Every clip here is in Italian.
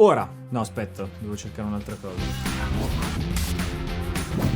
Ora, no aspetta, devo cercare un'altra cosa.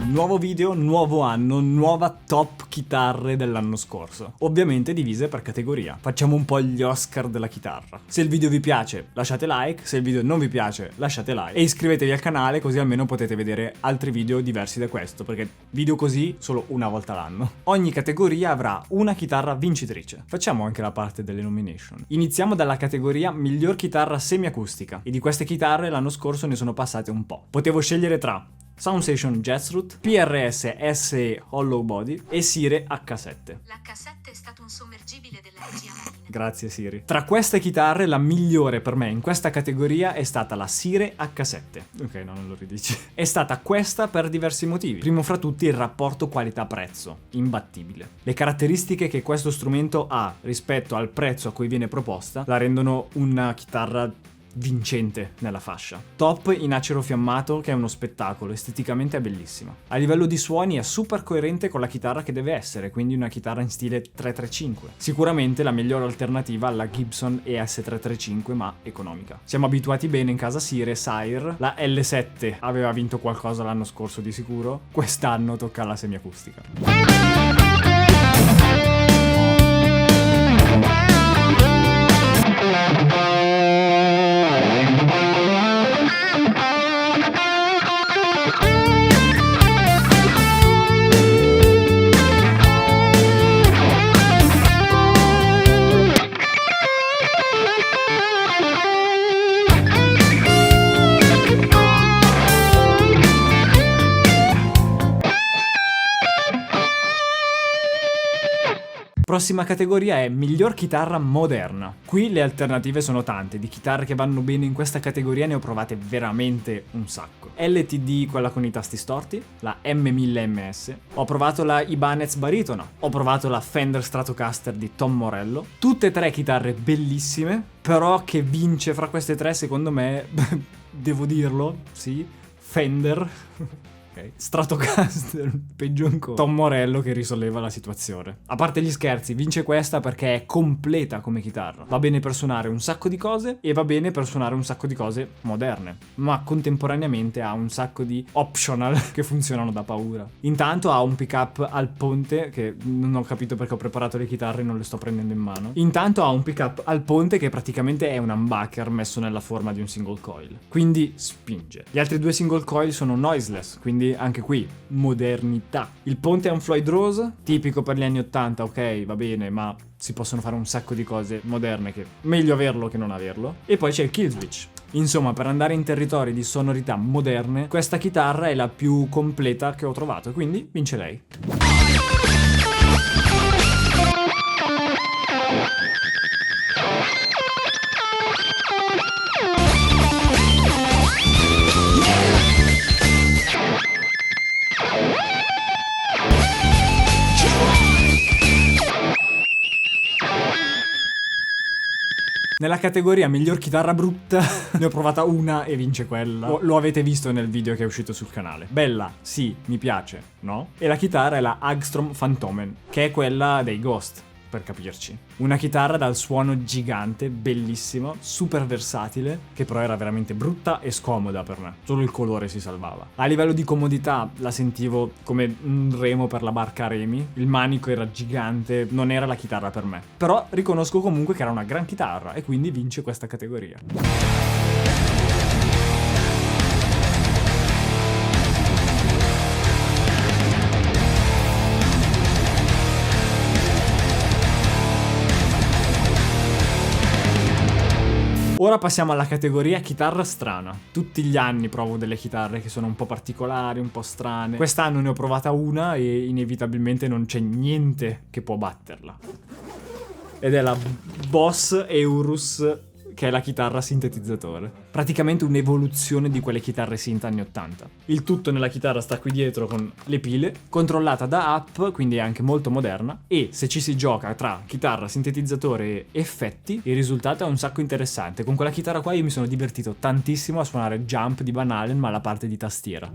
Nuovo video, nuovo anno, nuova top chitarre dell'anno scorso. Ovviamente divise per categoria. Facciamo un po' gli Oscar della chitarra. Se il video vi piace lasciate like, se il video non vi piace lasciate like. E iscrivetevi al canale così almeno potete vedere altri video diversi da questo, perché video così solo una volta l'anno. Ogni categoria avrà una chitarra vincitrice. Facciamo anche la parte delle nomination. Iniziamo dalla categoria miglior chitarra semiacustica. E di queste chitarre l'anno scorso ne sono passate un po'. Potevo scegliere tra Soundstation Jazzroot, PRS SE Hollow Body e Sire H7. L'H7 è stato un sommergibile della regia marina. Grazie Siri. Tra queste chitarre la migliore per me in questa categoria è stata la Sire H7. Ok, no, non lo ridici. È stata questa per diversi motivi. Primo fra tutti il rapporto qualità-prezzo, imbattibile. Le caratteristiche che questo strumento ha rispetto al prezzo a cui viene proposta la rendono una chitarra vincente nella fascia. Top in acero fiammato, che è uno spettacolo, esteticamente è bellissima. A livello di suoni è super coerente con la chitarra che deve essere, quindi una chitarra in stile 335. Sicuramente la migliore alternativa alla Gibson ES335, ma economica. Siamo abituati bene in casa Sire. La L7 aveva vinto qualcosa l'anno scorso di sicuro, quest'anno tocca alla semiacustica. Prossima categoria è miglior chitarra moderna. Qui le alternative sono tante, di chitarre che vanno bene in questa categoria ne ho provate veramente un sacco. LTD, quella con i tasti storti, la M1000MS, ho provato la Ibanez baritona, ho provato la Fender Stratocaster di Tom Morello, tutte e tre chitarre bellissime, però che vince fra queste tre secondo me, devo dirlo, sì, Fender. Okay. Stratocaster, peggio ancora. Tom Morello che risolleva la situazione. A parte gli scherzi, vince questa perché è completa come chitarra. Va bene per suonare un sacco di cose e va bene per suonare un sacco di cose moderne, ma contemporaneamente ha un sacco di optional che funzionano da paura. Intanto ha un pickup al ponte, che non ho capito perché ho preparato le chitarre e non le sto prendendo in mano. Intanto ha un pickup al ponte che praticamente è un humbucker messo nella forma di un single coil, quindi spinge. Gli altri due single coil sono noiseless, quindi anche qui modernità. Il ponte è un Floyd Rose tipico per gli anni 80, ok, va bene, ma si possono fare un sacco di cose moderne che meglio averlo che non averlo. E poi c'è il Killswitch. Insomma, per andare in territori di sonorità moderne, questa chitarra è la più completa che ho trovato, quindi vince lei. Nella categoria miglior chitarra brutta ne ho provata una e vince quella. Lo avete visto nel video che è uscito sul canale. Bella, sì, mi piace, no? E la chitarra è la Hagstrom Phantomen, che è quella dei Ghost, per capirci. Una chitarra dal suono gigante, bellissimo, super versatile, che però era veramente brutta e scomoda per me. Solo il colore si salvava. A livello di comodità la sentivo come un remo per la barca a remi. Il manico era gigante, non era la chitarra per me. Però riconosco comunque che era una gran chitarra e quindi vince questa categoria. Ora passiamo alla categoria chitarra strana. Tutti gli anni provo delle chitarre che sono un po' particolari, un po' strane. Quest'anno ne ho provata una e inevitabilmente non c'è niente che può batterla. Ed è la Boss Eurus, che è la chitarra sintetizzatore. Praticamente un'evoluzione di quelle chitarre synth anni 80. Il tutto nella chitarra sta qui dietro con le pile, controllata da app, quindi è anche molto moderna, e se ci si gioca tra chitarra, sintetizzatore e effetti, il risultato è un sacco interessante. Con quella chitarra qua io mi sono divertito tantissimo a suonare Jump di Van Halen, ma la parte di tastiera.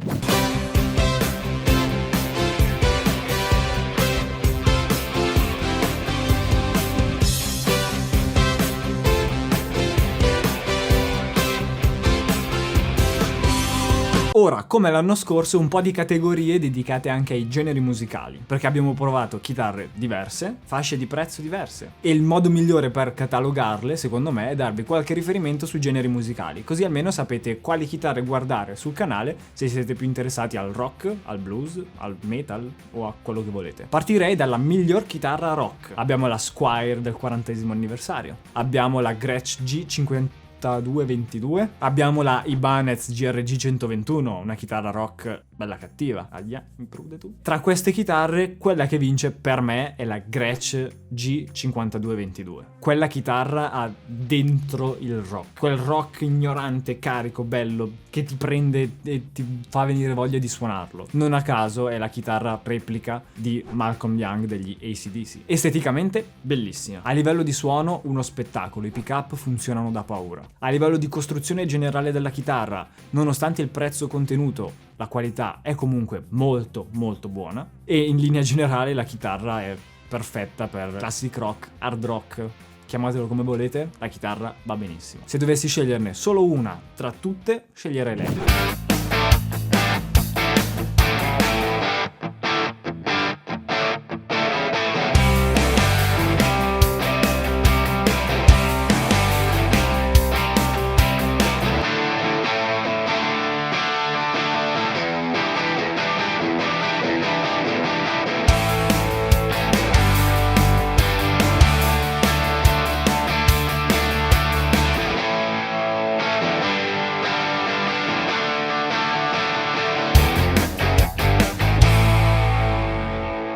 Ora, come l'anno scorso, un po' di categorie dedicate anche ai generi musicali, perché abbiamo provato chitarre diverse, fasce di prezzo diverse, e il modo migliore per catalogarle, secondo me, è darvi qualche riferimento sui generi musicali, così almeno sapete quali chitarre guardare sul canale se siete più interessati al rock, al blues, al metal o a quello che volete. Partirei dalla miglior chitarra rock. Abbiamo la Squier del 40° anniversario, abbiamo la Gretsch G5222, abbiamo la Ibanez GRG 121, una chitarra rock bella cattiva. Aia, mi prude tu. Tra queste chitarre, quella che vince per me è la Gretsch G5222. Quella chitarra ha dentro il rock, quel rock ignorante, carico, bello, che ti prende e ti fa venire voglia di suonarlo. Non a caso è la chitarra replica di Malcolm Young degli AC/DC. Esteticamente bellissima. A livello di suono uno spettacolo, i pick-up funzionano da paura. A livello di costruzione generale della chitarra, nonostante il prezzo contenuto, la qualità è comunque molto molto buona, e in linea generale la chitarra è perfetta per classic rock, hard rock, chiamatelo come volete, la chitarra va benissimo. Se dovessi sceglierne solo una tra tutte, sceglierei lei.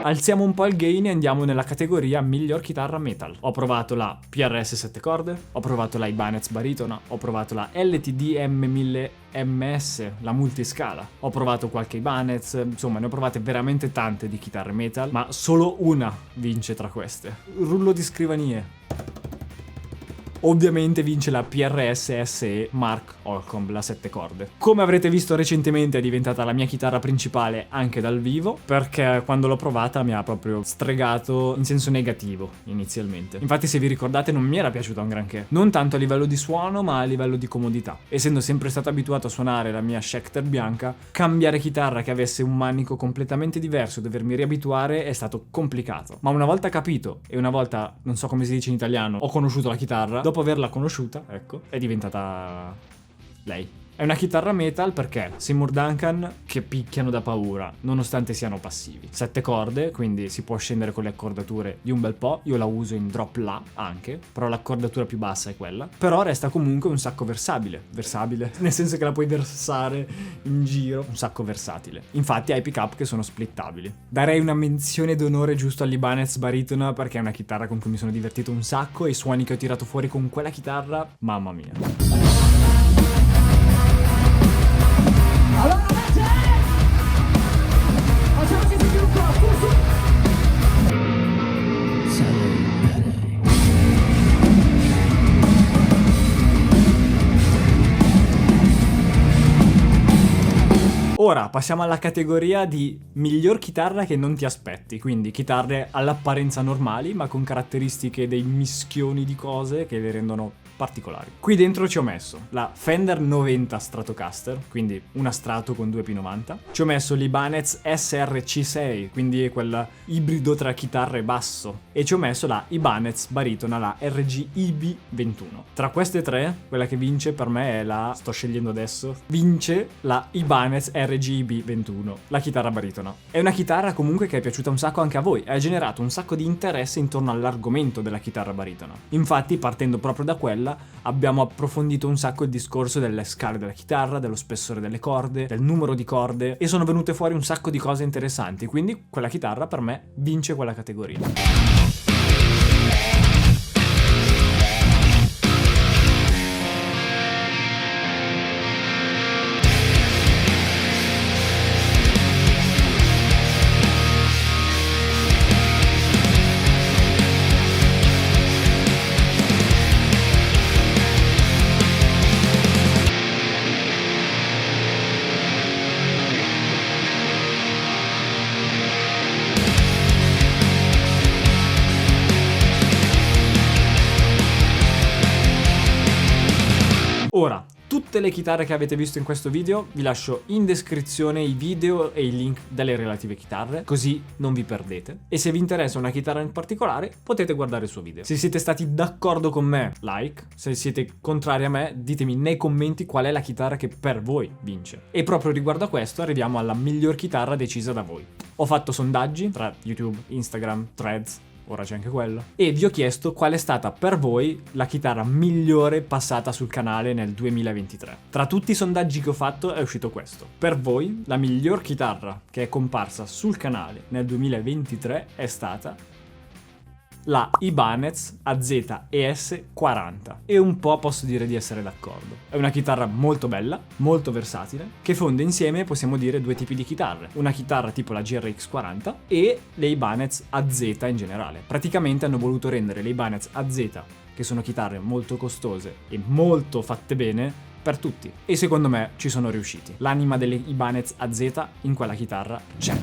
Alziamo un po' il gain e andiamo nella categoria miglior chitarra metal. Ho provato la PRS 7 corde, ho provato la Ibanez baritona, ho provato la LTD M1000MS, la multiscala, ho provato qualche Ibanez, insomma ne ho provate veramente tante di chitarre metal, ma solo una vince tra queste. Rullo di scrivanie. Ovviamente vince la PRS SE Mark Holcomb, la 7 corde. Come avrete visto recentemente è diventata la mia chitarra principale anche dal vivo, perché quando l'ho provata mi ha proprio stregato in senso negativo inizialmente. Infatti se vi ricordate non mi era piaciuta un granché, non tanto a livello di suono ma a livello di comodità. Essendo sempre stato abituato a suonare la mia Schecter bianca, cambiare chitarra che avesse un manico completamente diverso e dovermi riabituare è stato complicato. Ma una volta capito e una volta, non so come si dice in italiano, ho conosciuto la chitarra, dopo averla conosciuta, ecco, è diventata lei. È una chitarra metal perché Seymour Duncan che picchiano da paura, nonostante siano passivi. 7 corde, quindi si può scendere con le accordature di un bel po'. Io la uso in drop La anche, però l'accordatura più bassa è quella. Però resta comunque un sacco versabile, nel senso che la puoi versare in giro, un sacco versatile. Infatti ha i pick-up che sono splittabili. Darei una menzione d'onore giusto all'Ibanez baritona perché è una chitarra con cui mi sono divertito un sacco e i suoni che ho tirato fuori con quella chitarra, mamma mia. Allora gente, facciamoci sentire un po', Ora passiamo alla categoria di miglior chitarra che non ti aspetti, quindi chitarre all'apparenza normali ma con caratteristiche dei mischioni di cose che le rendono particolari. Qui dentro ci ho messo la Fender 90 Stratocaster, quindi una Strato con 2 P90. Ci ho messo l'Ibanez SRC6, quindi è quella ibrido tra chitarra e basso. E ci ho messo la Ibanez baritona, la RGIB21. Tra queste tre, quella che vince per me è la... sto scegliendo adesso. Vince la Ibanez RGIB21, la chitarra baritona. È una chitarra comunque che è piaciuta un sacco anche a voi, ha generato un sacco di interesse intorno all'argomento della chitarra baritona. Infatti, partendo proprio da quella, abbiamo approfondito un sacco il discorso delle scale della chitarra, dello spessore delle corde, del numero di corde, e sono venute fuori un sacco di cose interessanti, quindi quella chitarra per me vince quella categoria. tutte le chitarre che avete visto in questo video, vi lascio in descrizione i video e i link delle relative chitarre, così non vi perdete. E se vi interessa una chitarra in particolare, potete guardare il suo video. Se siete stati d'accordo con me, like. Se siete contrari a me, ditemi nei commenti qual è la chitarra che per voi vince. E proprio riguardo a questo arriviamo alla miglior chitarra decisa da voi. Ho fatto sondaggi tra YouTube, Instagram, Threads, ora c'è anche quello, e vi ho chiesto qual è stata per voi la chitarra migliore passata sul canale nel 2023. Tra tutti i sondaggi che ho fatto è uscito questo. Per voi la miglior chitarra che è comparsa sul canale nel 2023 è stata la Ibanez AZ-ES 40, e un po' posso dire di essere d'accordo. È una chitarra molto bella, molto versatile, che fonde insieme, possiamo dire, due tipi di chitarre. Una chitarra tipo la GRX 40 e le Ibanez AZ in generale. Praticamente hanno voluto rendere le Ibanez AZ, che sono chitarre molto costose e molto fatte bene, per tutti. E secondo me ci sono riusciti. L'anima delle Ibanez AZ in quella chitarra c'è.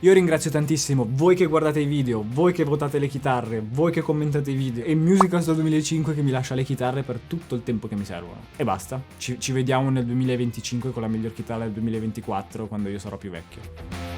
Io ringrazio tantissimo voi che guardate i video, voi che votate le chitarre, voi che commentate i video e Musicals 2005 che mi lascia le chitarre per tutto il tempo che mi servono. E basta, ci vediamo nel 2025 con la miglior chitarra del 2024 quando io sarò più vecchio.